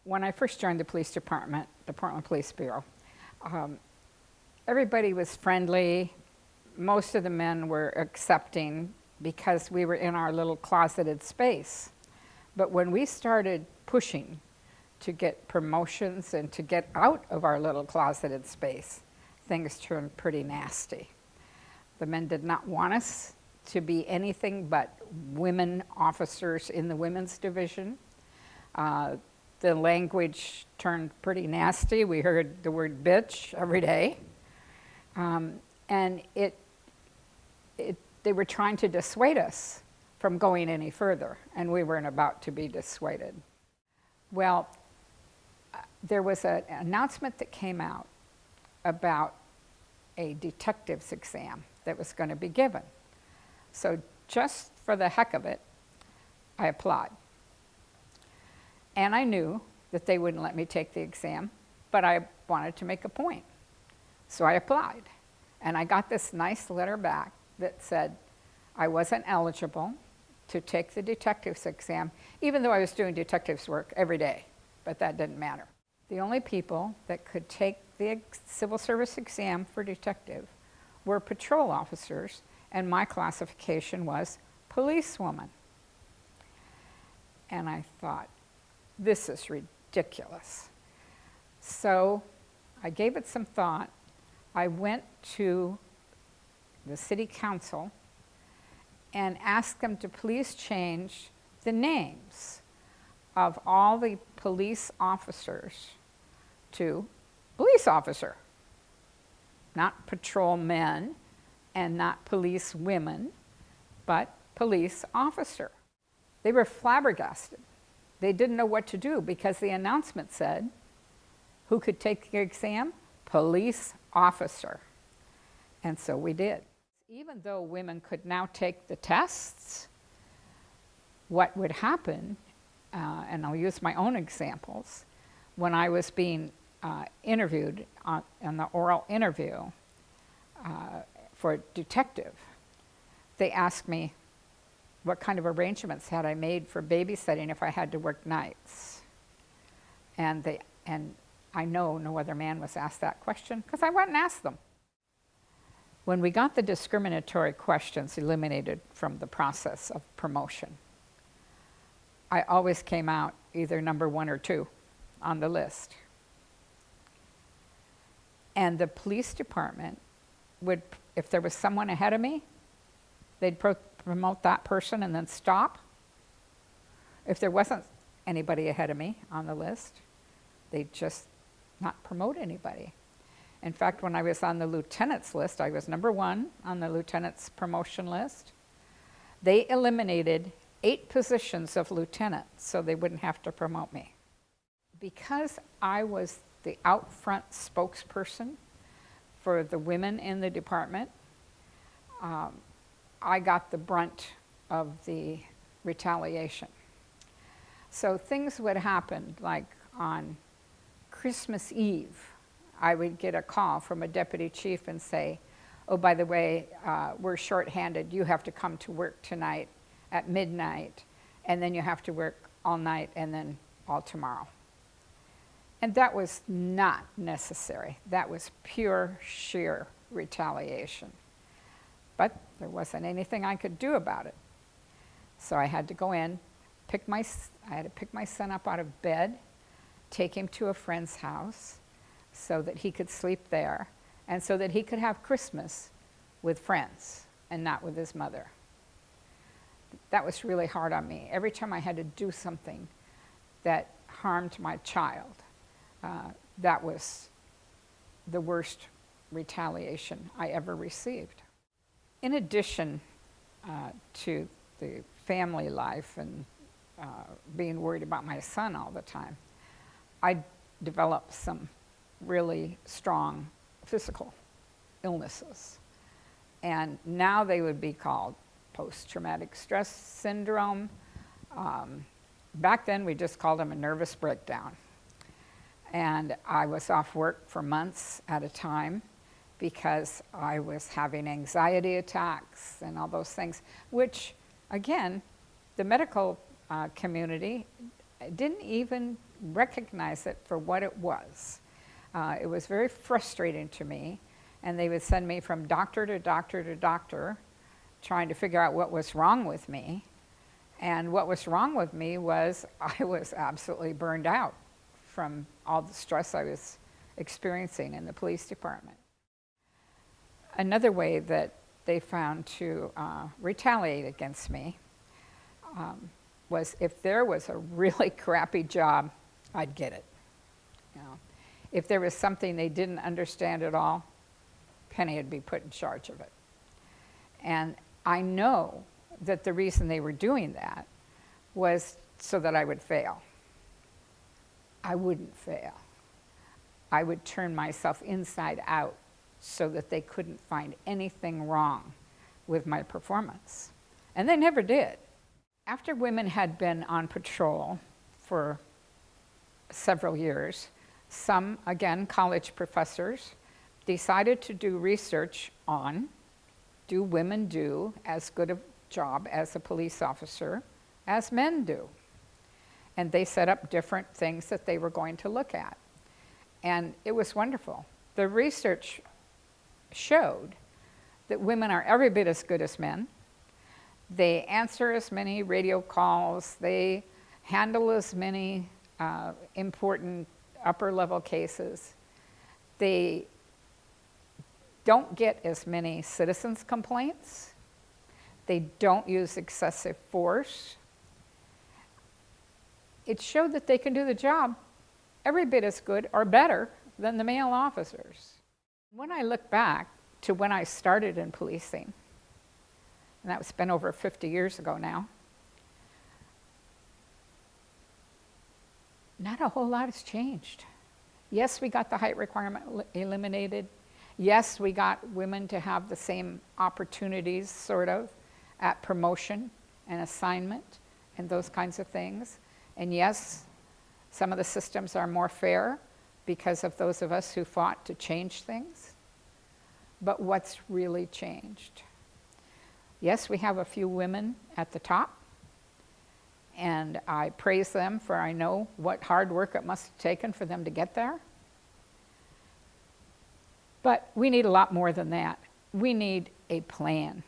When I first joined the police department, the Portland Police Bureau, everybody was friendly. Most of the men were accepting because we were in our little closeted space. But when we started pushing to get promotions and to get out of our little closeted space, things turned pretty nasty. The men did not want us to be anything but women officers in the women's division. The language turned pretty nasty. We heard the word bitch every day. And they were trying to dissuade us from going any further, and we weren't about to be dissuaded. Well, there was an announcement that came out about a detective's exam that was going to be given. So just for the heck of it, I applied. And I knew that they wouldn't let me take the exam, but I wanted to make a point. So I applied. And I got this nice letter back that said I wasn't eligible to take the detective's exam, even though I was doing detective's work every day, but that didn't matter. The only people that could take the civil service exam for detective were patrol officers, and my classification was policewoman. And I thought, this is ridiculous. So I gave it some thought. I went to the city council and asked them to please change the names of all the police officers to police officer, not patrolmen and not police women, but police officer. They were flabbergasted. They didn't know what to do because the announcement said, who could take the exam? Police officer. And so we did. Even though women could now take the tests, what would happen, and I'll use my own examples, when I was being interviewed in the oral interview for detective, they asked me what kind of arrangements had I made for babysitting if I had to work nights. And I know no other man was asked that question because I went and asked them. When we got the discriminatory questions eliminated from the process of promotion, I always came out either number 1 or 2 on the list. And the police department would, if there was someone ahead of me, they'd promote that person and then stop. If there wasn't anybody ahead of me on the list, they'd just not promote anybody. In fact, when I was on the lieutenant's list, I was number 1 on the lieutenant's promotion list. They eliminated 8 positions of lieutenant so they wouldn't have to promote me. Because I was the out front spokesperson for the women in the department, I got the brunt of the retaliation. So things would happen like on Christmas Eve, I would get a call from a deputy chief and say, oh, by the way, we're shorthanded. You have to come to work tonight at midnight, and then you have to work all night and then all tomorrow. And that was not necessary. That was pure, sheer retaliation. But there wasn't anything I could do about it. So I had to go in, I had to pick my son up out of bed, take him to a friend's house so that he could sleep there and so that he could have Christmas with friends and not with his mother. That was really hard on me. Every time I had to do something that harmed my child, that was the worst retaliation I ever received. In addition to the family life and being worried about my son all the time, I developed some really strong physical illnesses. And now they would be called post-traumatic stress syndrome. Back then we just called them a nervous breakdown. And I was off work for months at a time because I was having anxiety attacks and all those things, which, again, the medical community I didn't even recognize it for what it was. It was very frustrating to me, and they would send me from doctor to doctor to doctor, trying to figure out what was wrong with me. And what was wrong with me was I was absolutely burned out from all the stress I was experiencing in the police department. Another way that they found to retaliate against me was if there was a really crappy job, I'd get it. You know, if there was something they didn't understand at all, Penny would be put in charge of it. And I know that the reason they were doing that was so that I would fail. I wouldn't fail. I would turn myself inside out so that they couldn't find anything wrong with my performance. And they never did. After women had been on patrol for several years, some, again, college professors, decided to do research on, do women do as good a job as a police officer as men do? And they set up different things that they were going to look at. And it was wonderful. The research showed that women are every bit as good as men. They answer as many radio calls. They handle as many important upper-level cases. They don't get as many citizens' complaints. They don't use excessive force. It showed that they can do the job every bit as good or better than the male officers. When I look back to when I started in policing, and that's been over 50 years ago now, not a whole lot has changed. Yes, we got the height requirement eliminated. Yes, we got women to have the same opportunities, sort of, at promotion and assignment and those kinds of things. And yes, some of the systems are more fair because of those of us who fought to change things. But what's really changed? Yes, we have a few women at the top, and I praise them, for I know what hard work it must have taken for them to get there. But we need a lot more than that. We need a plan.